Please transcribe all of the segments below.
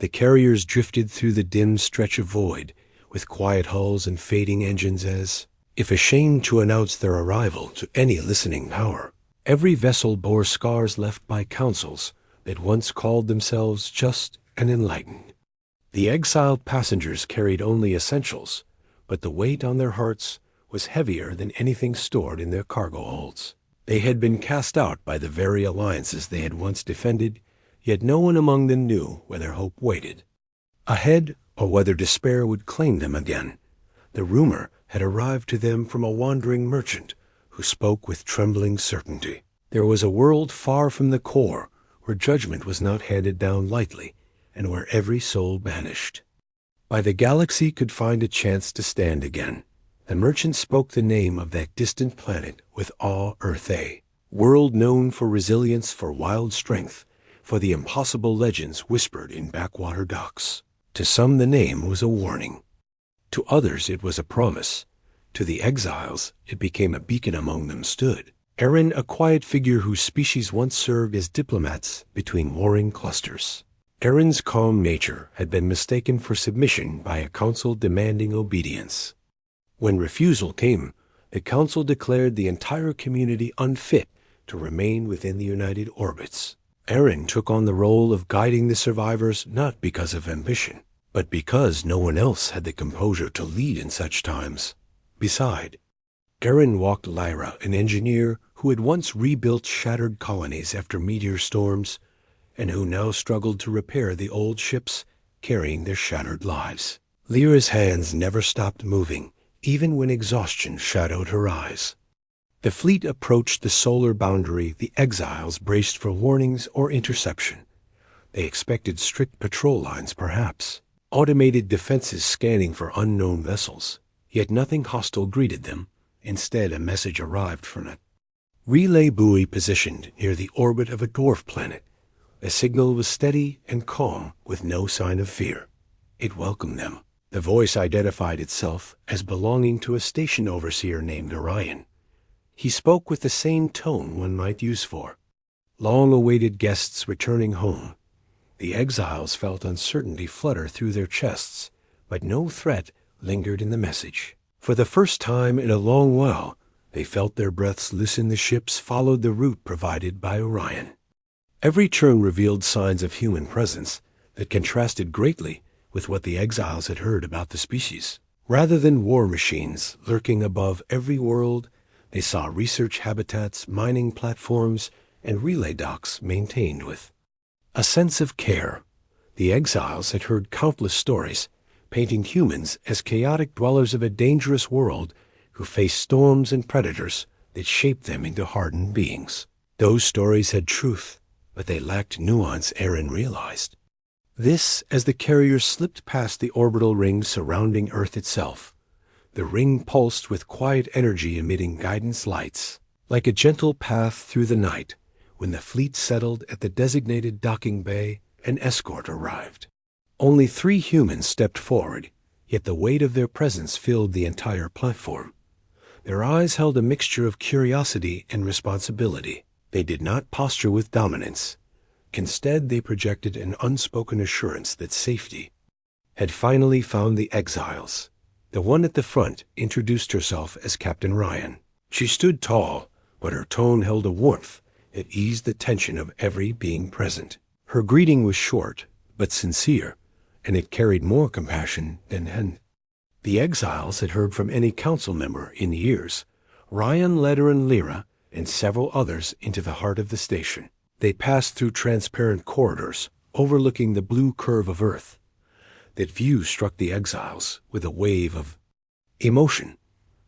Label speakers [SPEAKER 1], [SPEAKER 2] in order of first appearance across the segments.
[SPEAKER 1] The carriers drifted through the dim stretch of void, with quiet hulls and fading engines as, if ashamed to announce their arrival to any listening power, every vessel bore scars left by councils that once called themselves just and enlightened. The exiled passengers carried only essentials, but the weight on their hearts was heavier than anything stored in their cargo holds. They had been cast out by the very alliances they had once defended, yet no one among them knew whether hope waited ahead or whether despair would claim them again. The rumor had arrived to them from a wandering merchant who spoke with trembling certainty. There was a world far from the core where judgment was not handed down lightly and where every soul banished. By the galaxy could find a chance to stand again. The merchant spoke the name of that distant planet with awe. Earth-A, world known for resilience, for wild strength, for the impossible legends whispered in backwater docks. To some the name was a warning. To others it was a promise. To the exiles it became a beacon among them stood Aaron, a quiet figure whose species once served as diplomats between warring clusters. Aaron's calm nature had been mistaken for submission by a council demanding obedience. When refusal came, the council declared the entire community unfit to remain within the united orbits. Aaron took on the role of guiding the survivors not because of ambition, but because no one else had the composure to lead in such times. Beside, Aaron walked Lyra, an engineer who had once rebuilt shattered colonies after meteor storms, and who now struggled to repair the old ships carrying their shattered lives. Lyra's hands never stopped moving, even when exhaustion shadowed her eyes. The fleet approached the solar boundary. The exiles braced for warnings or interception. They expected strict patrol lines, perhaps, automated defenses scanning for unknown vessels. Yet nothing hostile greeted them. Instead, a message arrived from it. Relay buoy positioned near the orbit of a dwarf planet. The signal was steady and calm, with no sign of fear. It welcomed them. The voice identified itself as belonging to a station overseer named Orion. He spoke with the same tone one might use for long-awaited guests returning home. The exiles felt uncertainty flutter through their chests, but no threat lingered in the message. For the first time in a long while, they felt their breaths loosen. The ships followed the route provided by Orion. Every turn revealed signs of human presence that contrasted greatly with what the exiles had heard about the species. Rather than war machines lurking above every world, they saw research habitats, mining platforms, and relay docks maintained with a sense of care. The exiles had heard countless stories, painting humans as chaotic dwellers of a dangerous world who faced storms and predators that shaped them into hardened beings. Those stories had truth, but they lacked nuance, Aaron realized. This, as the carriers slipped past the orbital ring surrounding Earth itself. The ring pulsed with quiet energy, emitting guidance lights. Like a gentle path through the night, when the fleet settled at the designated docking bay, an escort arrived. Only 3 humans stepped forward, yet the weight of their presence filled the entire platform. Their eyes held a mixture of curiosity and responsibility. They did not posture with dominance. Instead, they projected an unspoken assurance that safety had finally found the exiles. The one at the front introduced herself as Captain Ryan. She stood tall, but her tone held a warmth that eased the tension of every being present. Her greeting was short, but sincere, and it carried more compassion than hate. The exiles had heard from any council member in years. Ryan led her and Lyra and several others into the heart of the station. They passed through transparent corridors, overlooking the blue curve of Earth. That view struck the exiles with a wave of emotion.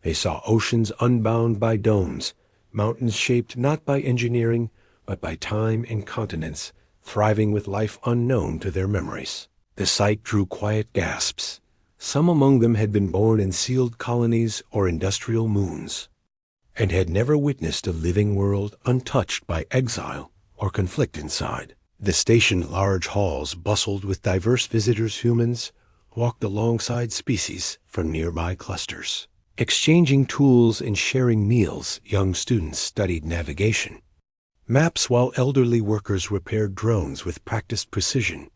[SPEAKER 1] They saw oceans unbound by domes, mountains shaped not by engineering, but by time and continents, thriving with life unknown to their memories. The sight drew quiet gasps. Some among them had been born in sealed colonies or industrial moons, and had never witnessed a living world untouched by exile or conflict inside. The station's large halls bustled with diverse visitors. Humans walked alongside species from nearby clusters. Exchanging tools and sharing meals, young students studied navigation maps while elderly workers repaired drones with practiced precision.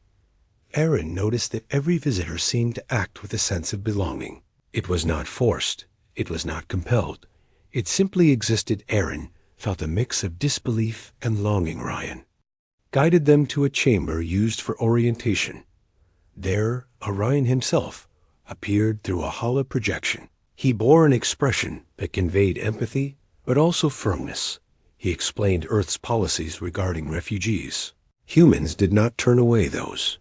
[SPEAKER 1] Aaron noticed that every visitor seemed to act with a sense of belonging. It was not forced. It was not compelled. It simply existed. Aaron felt a mix of disbelief and longing. Ryan guided them to a chamber used for orientation. There, Orion himself appeared through a hollow projection. He bore an expression that conveyed empathy, but also firmness. He explained Earth's policies regarding refugees. Humans did not turn away those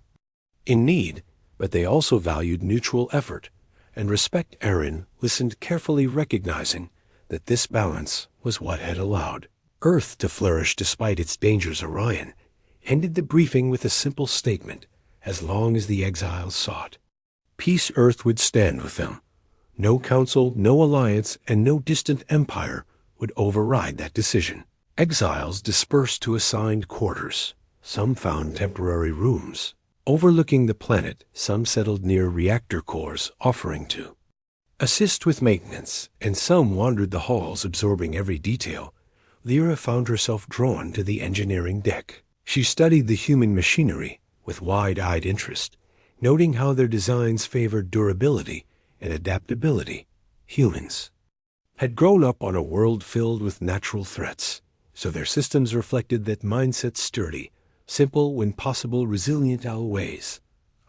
[SPEAKER 1] in need, but they also valued mutual effort and respect. Aaron listened carefully, recognizing that this balance was what had allowed Earth to flourish despite its dangers. Orion ended the briefing with a simple statement: as long as the exiles sought peace, Earth would stand with them. No council, no alliance, and no distant empire would override that decision. Exiles dispersed to assigned quarters. Some found temporary rooms overlooking the planet. Some settled near reactor cores, offering to assist with maintenance, and some wandered the halls, absorbing every detail. Lyra found herself drawn to the engineering deck. She studied the human machinery with wide-eyed interest, noting how their designs favored durability and adaptability. Humans had grown up on a world filled with natural threats, so their systems reflected that mindset: sturdy, simple when possible, resilient always.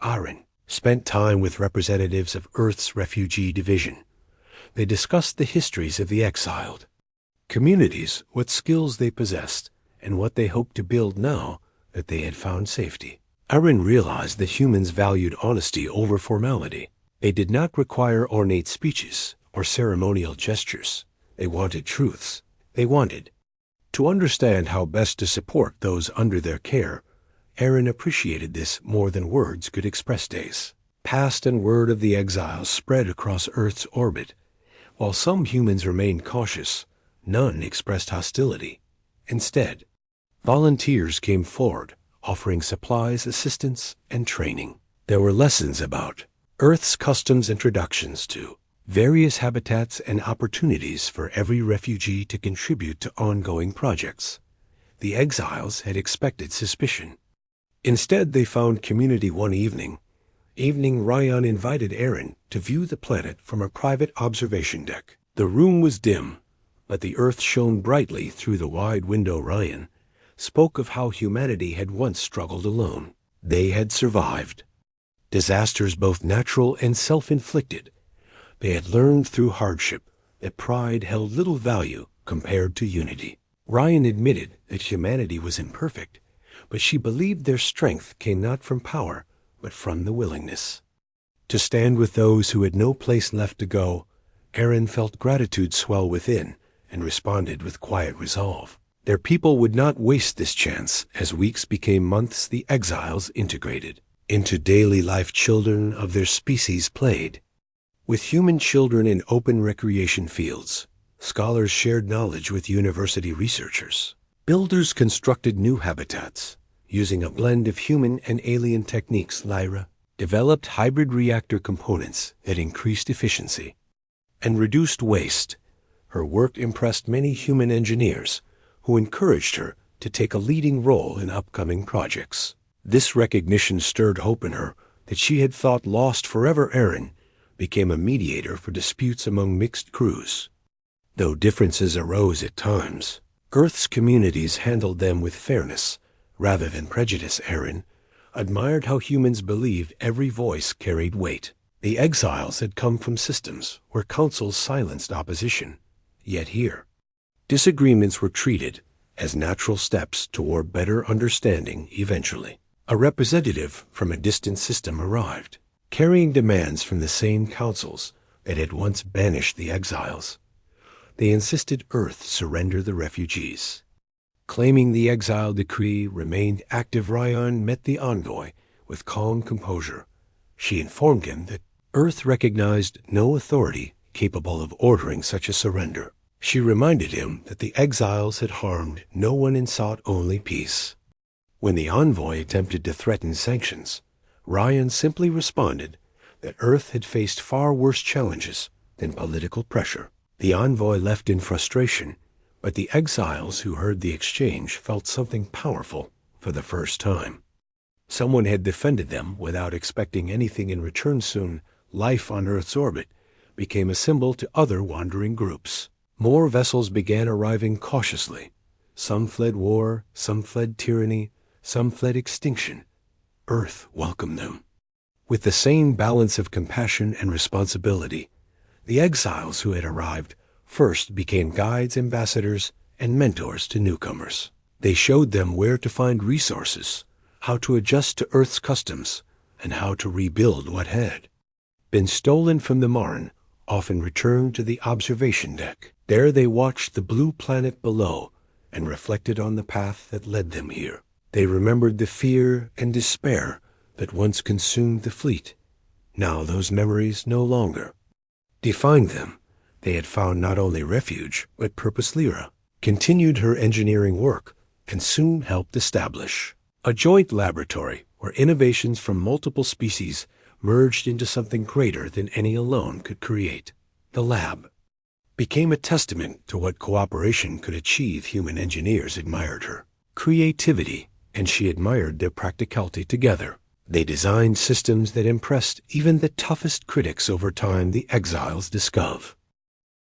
[SPEAKER 1] Aaron spent time with representatives of Earth's refugee division. They discussed the histories of the exiled communities, what skills they possessed, and what they hoped to build now that they had found safety. Aaron realized that humans valued honesty over formality. They did not require ornate speeches or ceremonial gestures. They wanted truths. They wanted to understand how best to support those under their care. Aaron appreciated this more than words could express. Days passed and word of the exiles spread across Earth's orbit. While some humans remained cautious, none expressed hostility. Instead, volunteers came forward, offering supplies, assistance, and training. There were lessons about Earth's customs, introductions to various habitats, and opportunities for every refugee to contribute to ongoing projects. The exiles had expected suspicion. Instead, they found community. One evening, Ryan invited Aaron to view the planet from a private observation deck. The room was dim, but the Earth shone brightly through the wide window. Ryan spoke of how humanity had once struggled alone. They had survived disasters, both natural and self-inflicted. They had learned through hardship that pride held little value compared to unity. Ryan admitted that humanity was imperfect, but she believed their strength came not from power, but from the willingness to stand with those who had no place left to go. Aaron felt gratitude swell within and responded with quiet resolve. Their people would not waste this chance. As weeks became months, the exiles integrated into daily life. Children of their species played with human children in open recreation fields. Scholars shared knowledge with university researchers. Builders constructed new habitats using a blend of human and alien techniques. Lyra developed hybrid reactor components that increased efficiency and reduced waste. Her work impressed many human engineers who encouraged her to take a leading role in upcoming projects. This recognition stirred hope in her that she had thought lost forever. Aaron became a mediator for disputes among mixed crews. Though differences arose at times, Earth's communities handled them with fairness rather than prejudice. Aaron admired how humans believed every voice carried weight. The exiles had come from systems where councils silenced opposition. Yet here, disagreements were treated as natural steps toward better understanding. Eventually, a representative from a distant system arrived, carrying demands from the same councils that had once banished the exiles. They insisted Earth surrender the refugees, claiming the exile decree remained active. Ryan met the envoy with calm composure. She informed him that Earth recognized no authority capable of ordering such a surrender. She reminded him that the exiles had harmed no one and sought only peace. When the envoy attempted to threaten sanctions, Ryan simply responded that Earth had faced far worse challenges than political pressure. The envoy left in frustration, but the exiles who heard the exchange felt something powerful for the first time. Someone had defended them without expecting anything in return. Soon, life on Earth's orbit became a symbol to other wandering groups. More vessels began arriving cautiously. Some fled war, some fled tyranny, some fled extinction. Earth welcomed them. With the same balance of compassion and responsibility, the exiles who had arrived first became guides, ambassadors, and mentors to newcomers. They showed them where to find resources, how to adjust to Earth's customs, and how to rebuild what had been stolen from the Marn. Often returned to the observation deck. There they watched the blue planet below and reflected on the path that led them here. They remembered the fear and despair that once consumed the fleet. Now those memories no longer defined them. They had found not only refuge, but purpose. Lyra continued her engineering work and soon helped establish a joint laboratory where innovations from multiple species merged into something greater than any alone could create. The lab became a testament to what cooperation could achieve. Human engineers admired her creativity, and she admired their practicality. Together, they designed systems that impressed even the toughest critics. Over time, the exiles discovered